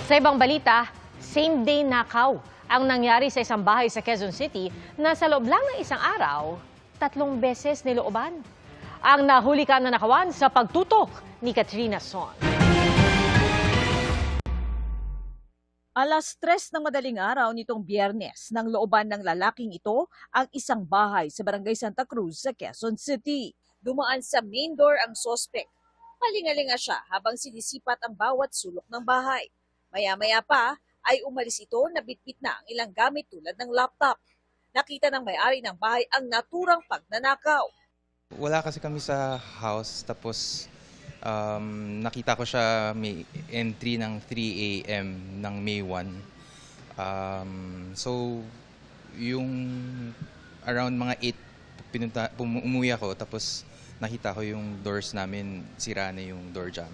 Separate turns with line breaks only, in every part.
Sa ibang balita, same-day nakaw ang nangyari sa isang bahay sa Quezon City na sa loob lang ng isang araw, 3 beses nilooban. Ang nahuli ka na nakawan sa pagtutok ni Katrina Son.
Alas 3 ng madaling araw nitong Biyernes nang looban ng lalaking ito ang isang bahay sa Barangay Santa Cruz sa Quezon City. Dumaan sa main door ang sospek. Palingalinga siya habang sinisipat ang bawat sulok ng bahay. Maya-maya pa ay umalis ito na bitbit na ang ilang gamit tulad ng laptop. Nakita ng may-ari ng bahay ang naturang pagnanakaw.
Wala kasi kami sa house, tapos nakita ko siya may entry ng 3 a.m. ng May 1. So, yung around mga 8, umuwi ako, tapos nakita ko yung doors namin, sira na yung door jamb.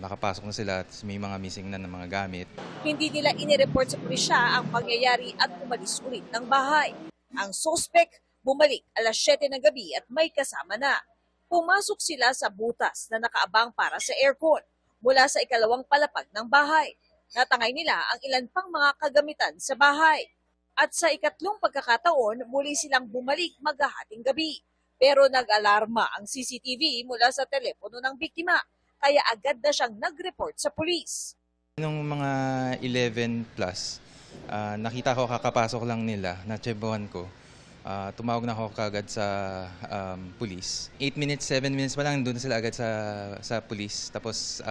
Nakapasok na sila, may mga missing na ng mga gamit.
Hindi nila inireport sa pulisya ang pangyayari at umalis ulit ng bahay. Ang suspect bumalik alas 7 ng gabi at may kasama na. Pumasok sila sa butas na nakaabang para sa aircon mula sa ikalawang palapag ng bahay. Natangay nila ang ilan pang mga kagamitan sa bahay. At sa ikatlong pagkakataon, muli silang bumalik maghahating gabi. Pero nag-alarma ang CCTV mula sa telepono ng biktima. Kaya agad na siyang nag-report sa pulis.
Nung mga 11 plus, nakita ko kakapasok lang nila, natsebuhan ko. Tumawag na ako kagad sa pulis. 8 minutes, 7 minutes pa lang, nandun na sila agad sa pulis. Tapos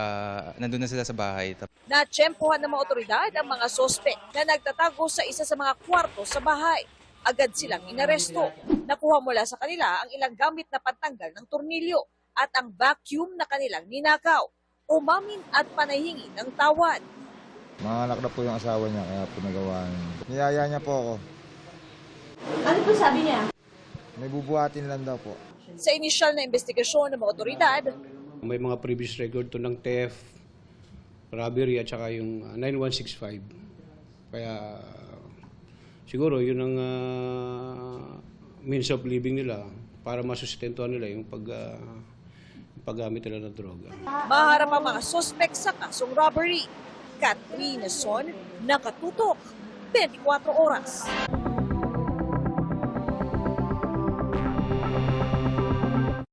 nandun na sila sa bahay.
Natsyempohan ng mga otoridad ang mga sospek na nagtatago sa isa sa mga kwarto sa bahay. Agad silang inaresto. Nakuha mula sa kanila ang ilang gamit na pantanggal ng tornilyo at ang vacuum na kanilang ninakaw. Umamin at panahingi ng tawad.
Mga anak na po yung asawa niya, kaya po nagawa niya. Niyaya niya po ako.
Ano po sabi niya?
May bubuhatin lang daw po.
Sa inisyal na investigasyon ng mga otoridad,
may mga previous record to ng theft, robbery at saka yung 9165. Kaya siguro yun ang means of living nila para masustentuhan nila yung paggamit nila ng droga.
maharap ang mga sospek sa kasong robbery. Katrina Son, nakatutok, 24 oras.